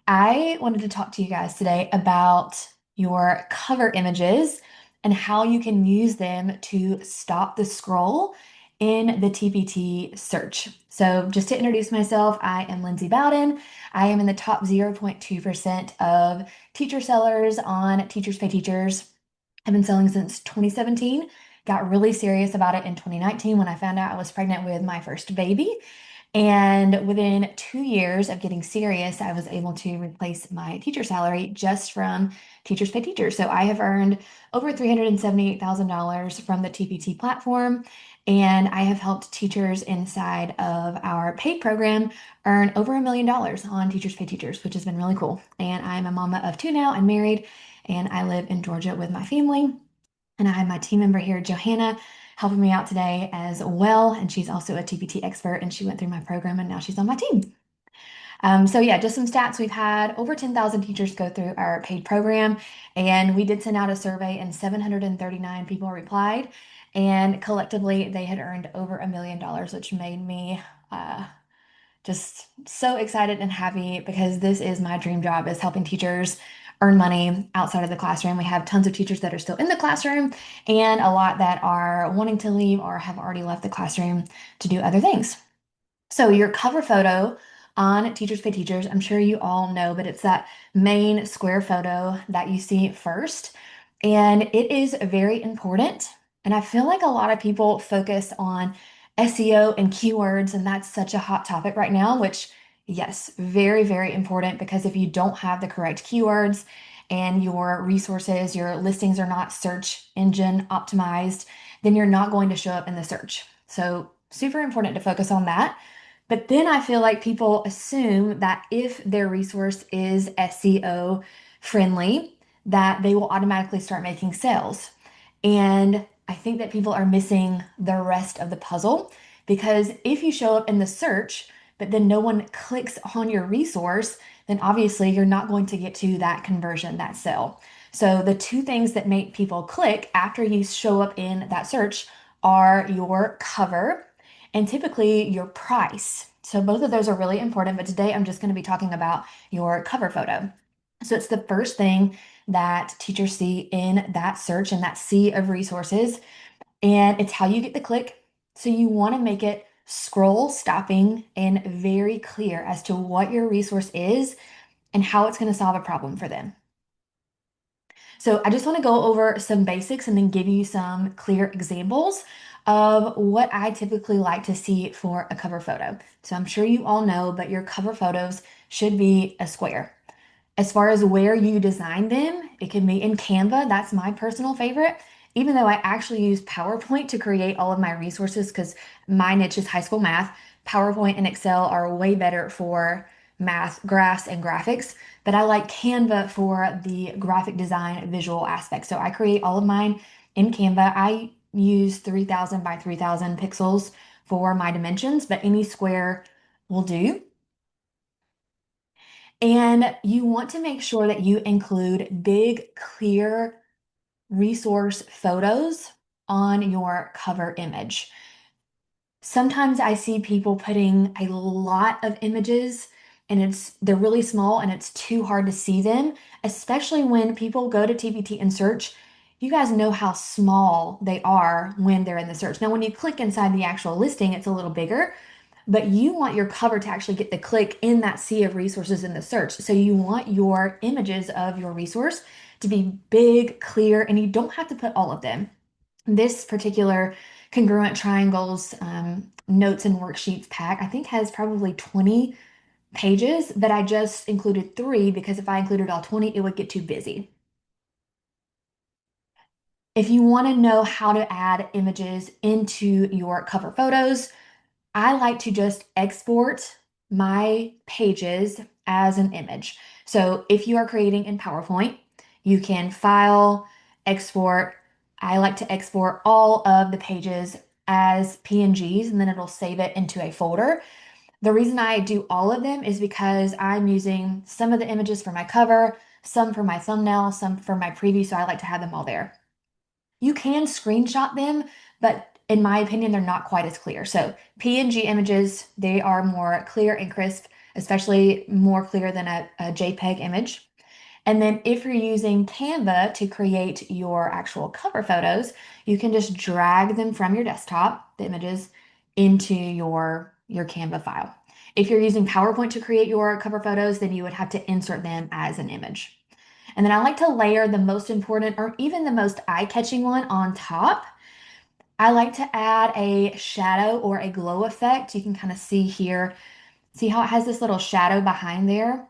I wanted to talk to you guys today about your cover images and how you can use them to stop the scroll in the TPT search. So, just to introduce myself, I am Lindsay Bowden. I am in the top 0.2% of teacher sellers on Teachers Pay Teachers. I've been selling since 2017. Got really serious about it in 2019 when I found out I was pregnant with my first baby. And within 2 years of getting serious, I was able to replace my teacher salary just from Teachers Pay Teachers. So I have earned over $378,000 from the TPT platform, and I have helped teachers inside of our paid program earn over $1 million on Teachers Pay Teachers, which has been really cool. And I'm a mama of two now. I'm married, and I live in Georgia with my family. And I have my team member here, Johanna, helping me out today as well. And she's also a TPT expert and she went through my program and now she's on my team. So yeah, just some stats. We've had over 10,000 teachers go through our paid program, and we did send out a survey and 739 people replied. And collectively, they had earned over $1 million, which made me uh, just so excited and happy because this is my dream job is helping teachers earn money outside of the classroom. We have tons of teachers that are still in the classroom and a lot that are wanting to leave or have already left the classroom to do other things. So your cover photo on Teachers Pay Teachers, I'm sure you all know, but it's that main square photo that you see first. And it is very important. And I feel like a lot of people focus on SEO and keywords, and that's such a hot topic right now, which, yes, very, very important because if you don't have the correct keywords and your resources, your listings are not search engine optimized, then you're not going to show up in the search. So, super important to focus on that. But then I feel like people assume that if their resource is SEO friendly, that they will automatically start making sales. And I think that people are missing the rest of the puzzle because if you show up in the search, but then no one clicks on your resource, then obviously you're not going to get to that conversion, that sale. So the two things that make people click after you show up in that search are your cover and typically your price. So both of those are really important, but today I'm just going to be talking about your cover photo. So it's the first thing that teachers see in that search and that sea of resources, and it's how you get the click. So you want to make it scroll stopping and very clear as to what your resource is and how it's going to solve a problem for them. So I just want to go over some basics and then give you some clear examples of what I typically like to see for a cover photo. So I'm sure you all know, but your cover photos should be a square. As far as where you design them, it can be in Canva. That's my personal favorite. Even though I actually use PowerPoint to create all of my resources because my niche is high school math, PowerPoint and Excel are way better for math, graphs, and graphics. But I like Canva for the graphic design visual aspect. So I create all of mine in Canva. I use 3000 by 3000 pixels for my dimensions, but any square will do. And you want to make sure that you include big, clear resource photos on your cover image. Sometimes I see people putting a lot of images and they're really small and it's too hard to see them, especially when people go to TPT and search. You guys know how small they are when they're in the search. Now, when you click inside the actual listing, it's a little bigger, but you want your cover to actually get the click in that sea of resources in the search. So you want your images of your resource to be big, clear, and you don't have to put all of them. This particular congruent triangles notes and worksheets pack, I think has probably 20 pages, but I just included three because if I included all 20, it would get too busy. If you want to know how to add images into your cover photos, I like to just export my pages as an image. So if you are creating in PowerPoint, you can file, export. I like to export all of the pages as PNGs and then it'll save it into a folder. The reason I do all of them is because I'm using some of the images for my cover, some for my thumbnail, some for my preview, so I like to have them all there. You can screenshot them, but in my opinion, they're not quite as clear. So PNG images, they are more clear and crisp. especially more clear than a JPEG image. And then if you're using Canva to create your actual cover photos, you can just drag them from your desktop, the images, into your Canva file. If you're using PowerPoint to create your cover photos, then you would have to insert them as an image. And then I like to layer the most important or even the most eye-catching one on top. I like to add a shadow or a glow effect. You can kind of see here, see how it has this little shadow behind there?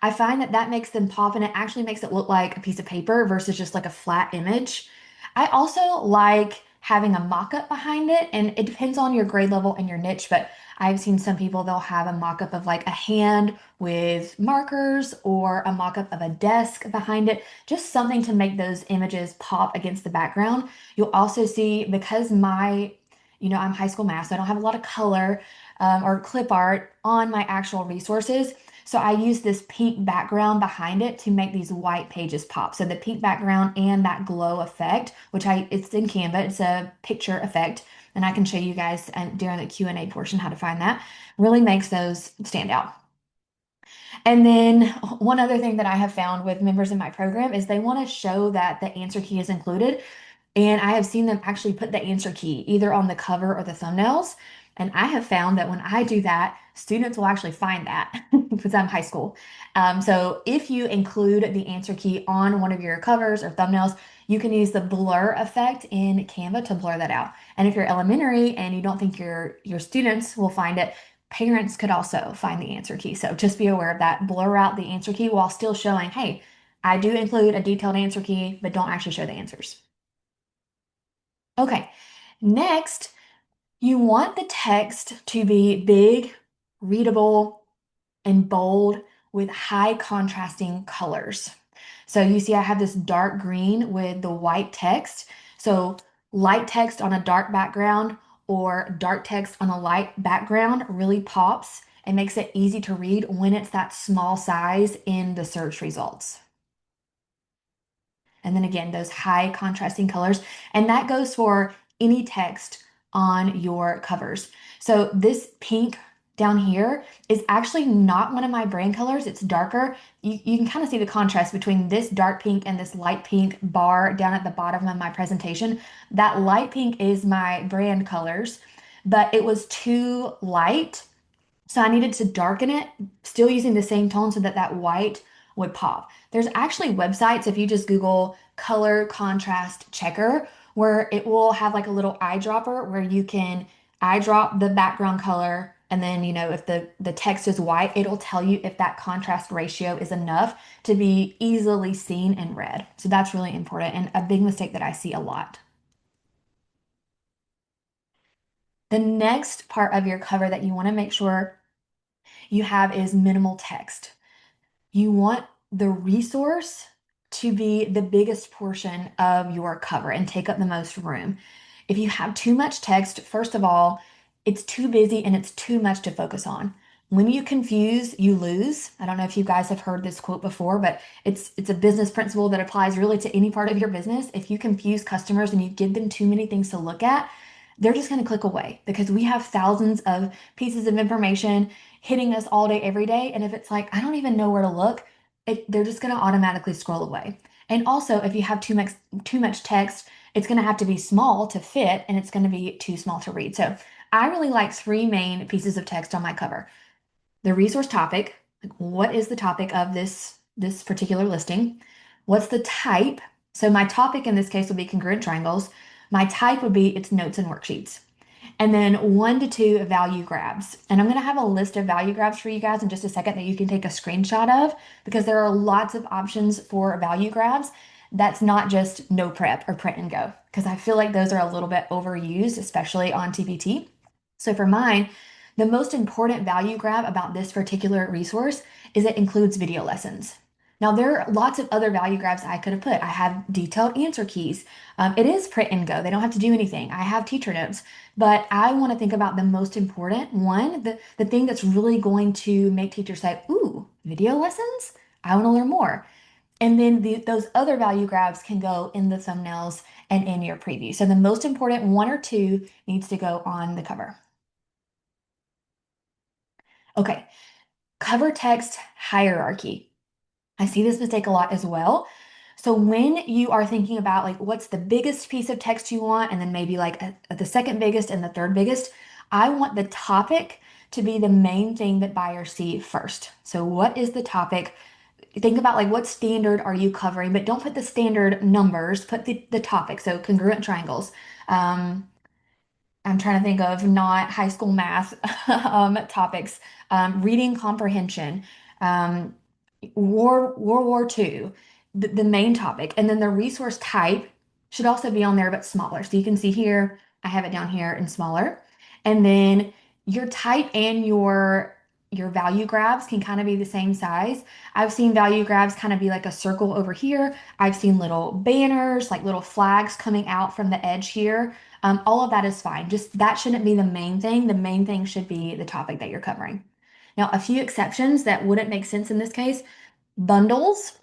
I find that that makes them pop and it actually makes it look like a piece of paper versus just like a flat image. I also like having a mock-up behind it, and it depends on your grade level and your niche, but I've seen some people they'll have a mock-up of like a hand with markers or a mock-up of a desk behind it, just something to make those images pop against the background. You'll also see because I'm high school math, so I don't have a lot of color or clip art on my actual resources. So I use this pink background behind it to make these white pages pop. So the pink background and that glow effect, it's in Canva, it's a picture effect, and I can show you guys during the Q&A portion how to find that, really makes those stand out. And then one other thing that I have found with members in my program is they want to show that the answer key is included. And I have seen them actually put the answer key either on the cover or the thumbnails. And I have found that when I do that, students will actually find that because I'm high school. So if you include the answer key on one of your covers or thumbnails, you can use the blur effect in Canva to blur that out. And if you're elementary and you don't think your students will find it, parents could also find the answer key. So just be aware of that. Blur out the answer key while still showing, hey, I do include a detailed answer key, but don't actually show the answers. Okay, next, you want the text to be big, readable, and bold with high contrasting colors. So you see I have this dark green with the white text. So light text on a dark background or dark text on a light background really pops and makes it easy to read when it's that small size in the search results. And then again, those high contrasting colors. And that goes for any text on your covers. So this pink down here is actually not one of my brand colors. It's darker. You can kind of see the contrast between this dark pink and this light pink bar down at the bottom of my presentation. That light pink is my brand colors, but it was too light. So I needed to darken it, still using the same tone so that that white would pop. There's actually websites, if you just Google color contrast checker, where it will have like a little eyedropper where you can eyedrop the background color. And then, if the text is white, it'll tell you if that contrast ratio is enough to be easily seen and read. So that's really important and a big mistake that I see a lot. The next part of your cover that you want to make sure you have is minimal text. You want the resource to be the biggest portion of your cover and take up the most room. If you have too much text, first of all, it's too busy and it's too much to focus on. When you confuse, you lose. I don't know if you guys have heard this quote before, but it's a business principle that applies really to any part of your business. If you confuse customers and you give them too many things to look at, they're just going to click away because we have thousands of pieces of information hitting us all day, every day. And if it's like, I don't even know where to look, they're just going to automatically scroll away. And also, if you have too much text, it's going to have to be small to fit and it's going to be too small to read. So I really like three main pieces of text on my cover. The resource topic, like what is the topic of this particular listing? What's the type? So my topic in this case would be congruent triangles. My type would be its notes and worksheets. And then 1 to 2 value grabs. And I'm going to have a list of value grabs for you guys in just a second that you can take a screenshot of because there are lots of options for value grabs. That's not just no prep or print and go because I feel like those are a little bit overused, especially on TPT. So for mine, the most important value grab about this particular resource is it includes video lessons. Now, there are lots of other value grabs I could have put. I have detailed answer keys. It is print and go. They don't have to do anything. I have teacher notes, but I want to think about the most important one, the thing that's really going to make teachers say, ooh, video lessons? I want to learn more. And then those other value grabs can go in the thumbnails and in your preview. So the most important 1 or 2 needs to go on the cover. Okay, Cover text hierarchy. I see this mistake a lot as well. So when you are thinking about like what's the biggest piece of text you want, and then maybe like the second biggest and the third biggest, I want the topic to be the main thing that buyers see first. So what is the topic? Think about like what standard are you covering, but don't put the standard numbers, put the topic. So congruent triangles. Um, I'm trying to think of not high school math topics. Reading comprehension, um, World War II, the main topic, and then the resource type should also be on there, but smaller. So you can see here, I have it down here and smaller. And then your type and your value grabs can kind of be the same size. I've seen value grabs kind of be like a circle over here. I've seen little banners, like little flags coming out from the edge here. All of that is fine. Just that shouldn't be the main thing. The main thing should be the topic that you're covering. Now, a few exceptions that wouldn't make sense in this case, bundles,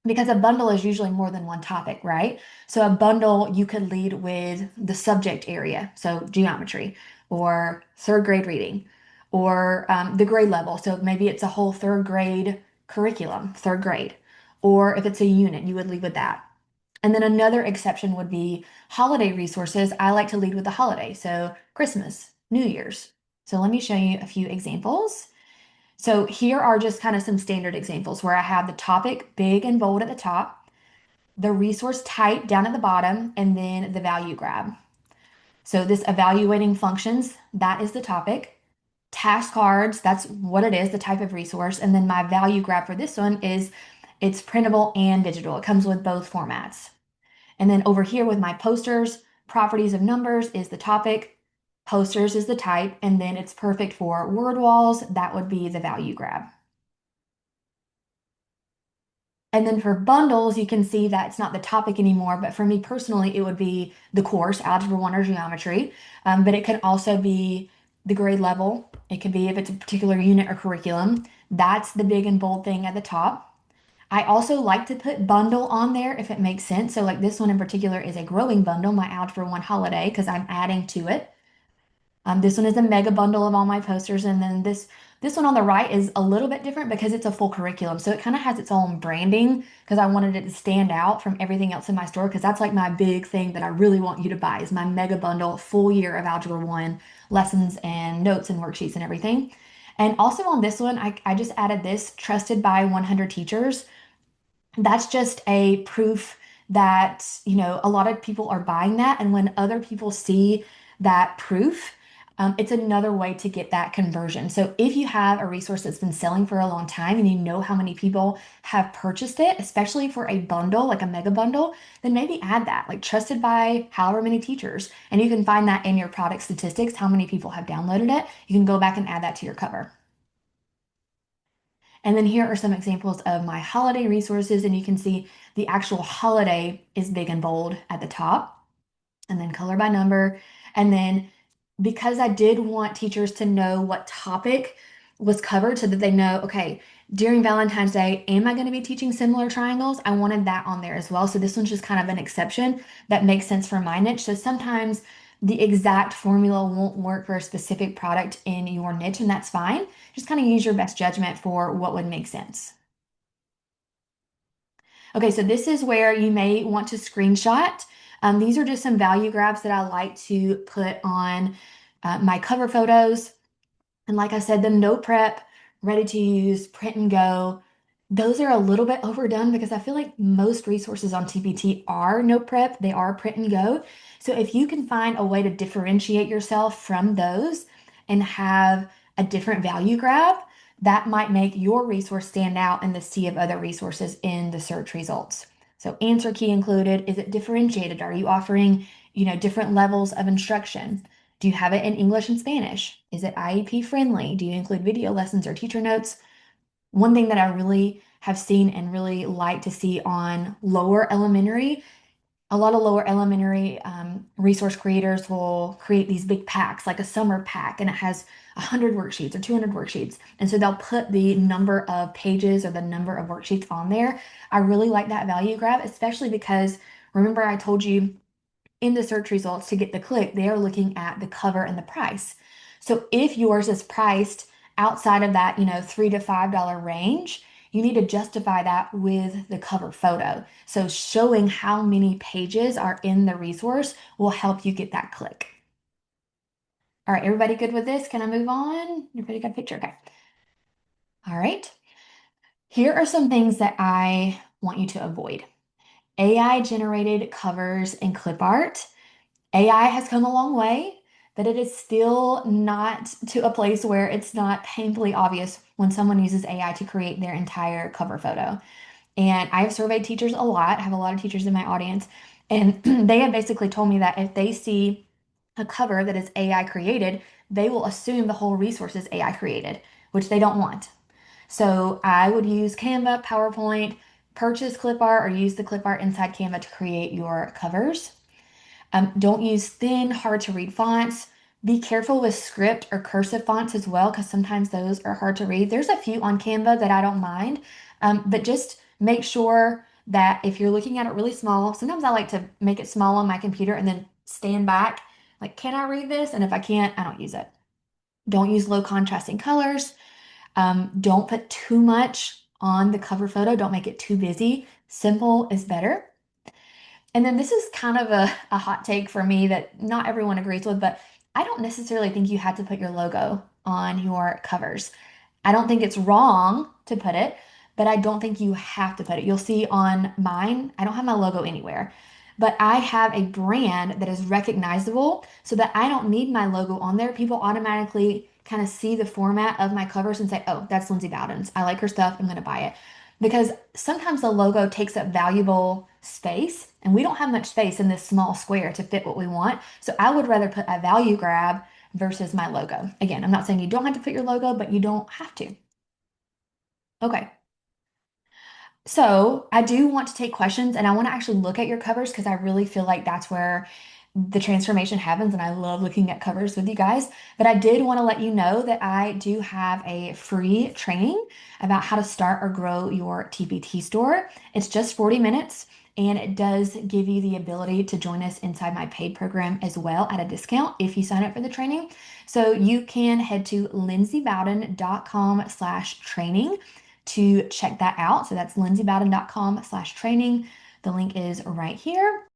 because a bundle is usually more than one topic, right? So a bundle, you could lead with the subject area, so geometry, or third grade reading, or the grade level. So maybe it's a whole third grade curriculum, third grade. Or if it's a unit, you would lead with that. And then another exception would be holiday resources. I like to lead with the holiday, so Christmas, New Year's. So let me show you a few examples. So here are just kind of some standard examples where I have the topic big and bold at the top, the resource type down at the bottom, and then the value grab. So this evaluating functions, that is the topic. Task cards, that's what it is, the type of resource. And then my value grab for this one is it's printable and digital. It comes with both formats. And then over here with my posters, properties of numbers is the topic, posters is the type, and then it's perfect for word walls. That would be the value grab. And then for bundles, you can see that it's not the topic anymore, but for me personally, it would be the course, Algebra 1 or Geometry. But it could also be the grade level. It could be if it's a particular unit or curriculum. That's the big and bold thing at the top. I also like to put bundle on there if it makes sense. So like this one in particular is a growing bundle, my Algebra 1 holiday, because I'm adding to it. This one is a mega bundle of all my posters, and then this one on the right is a little bit different because it's a full curriculum. So it kind of has its own branding because I wanted it to stand out from everything else in my store because that's like my big thing that I really want you to buy is my mega bundle, full year of Algebra 1 lessons and notes and worksheets and everything. And also on this one, I just added this trusted by 100 teachers. That's just a proof that, a lot of people are buying that. And when other people see that proof, it's another way to get that conversion. So if you have a resource that's been selling for a long time and you know how many people have purchased it, especially for a bundle, like a mega bundle, then maybe add that, like trusted by however many teachers. And you can find that in your product statistics, how many people have downloaded it. You can go back and add that to your cover. And then here are some examples of my holiday resources, and you can see the actual holiday is big and bold at the top, and then color by number. And then because I did want teachers to know what topic was covered so that they know, okay, during Valentine's Day, am I going to be teaching similar triangles? I wanted that on there as well. So this one's just kind of an exception that makes sense for my niche. So sometimes the exact formula won't work for a specific product in your niche, and that's fine. Just kind of use your best judgment for what would make sense. Okay, so this is where you may want to screenshot. These are just some value grabs that I like to put on my cover photos. And like I said, the no prep, ready to use, print and go, those are a little bit overdone because I feel like most resources on TPT are no prep, they are print and go. So if you can find a way to differentiate yourself from those and have a different value grab, that might make your resource stand out in the sea of other resources in the search results. So answer key included, is it differentiated? Are you offering, different levels of instruction? Do you have it in English and Spanish? Is it IEP friendly? Do you include video lessons or teacher notes? One thing that I really have seen and really like to see on lower elementary, a lot of lower elementary resource creators will create these big packs, like a summer pack, and it has 100 worksheets or 200 worksheets. And so they'll put the number of pages or the number of worksheets on there. I really like that value grab, especially because remember I told you in the search results to get the click, they are looking at the cover and the price. So if yours is priced outside of that, $3 to $5 range, you need to justify that with the cover photo. So showing how many pages are in the resource will help you get that click. All right, everybody good with this? Can I move on? Everybody got a picture? Okay. All right. Here are some things that I want you to avoid. AI generated covers and clip art. AI has come a long way, but it is still not to a place where it's not painfully obvious when someone uses AI to create their entire cover photo. And I have surveyed teachers a lot, I have a lot of teachers in my audience, and they have basically told me that if they see a cover that is AI created, they will assume the whole resource is AI created, which they don't want. So I would use Canva, PowerPoint, purchase clip art, or use the clip art inside Canva to create your covers. Don't use thin, hard to read fonts. Be careful with script or cursive fonts as well, because sometimes those are hard to read. There's a few on Canva that I don't mind, but just make sure that if you're looking at it really small, sometimes I like to make it small on my computer and then stand back. Like, can I read this? And if I can't, I don't use it. Don't use low contrasting colors. Don't put too much on the cover photo. Don't make it too busy. Simple is better. And then this is kind of a hot take for me that not everyone agrees with, but I don't necessarily think you have to put your logo on your covers. I don't think it's wrong to put it, but I don't think you have to put it. You'll see on mine, I don't have my logo anywhere, but I have a brand that is recognizable so that I don't need my logo on there. People automatically kind of see the format of my covers and say, oh, that's Lindsay Bowden's. I like her stuff. I'm going to buy it. Because sometimes the logo takes up valuable space, and we don't have much space in this small square to fit what we want. So I would rather put a value grab versus my logo. Again, I'm not saying you don't have to put your logo, but you don't have to. Okay. So I do want to take questions and I want to actually look at your covers because I really feel like that's where the transformation happens. And I love looking at covers with you guys. But I did want to let you know that I do have a free training about how to start or grow your TPT store. It's just 40 minutes. And it does give you the ability to join us inside my paid program as well at a discount if you sign up for the training. So you can head to lindsaybowden.com/training to check that out. So that's lindsaybowden.com/training. The link is right here.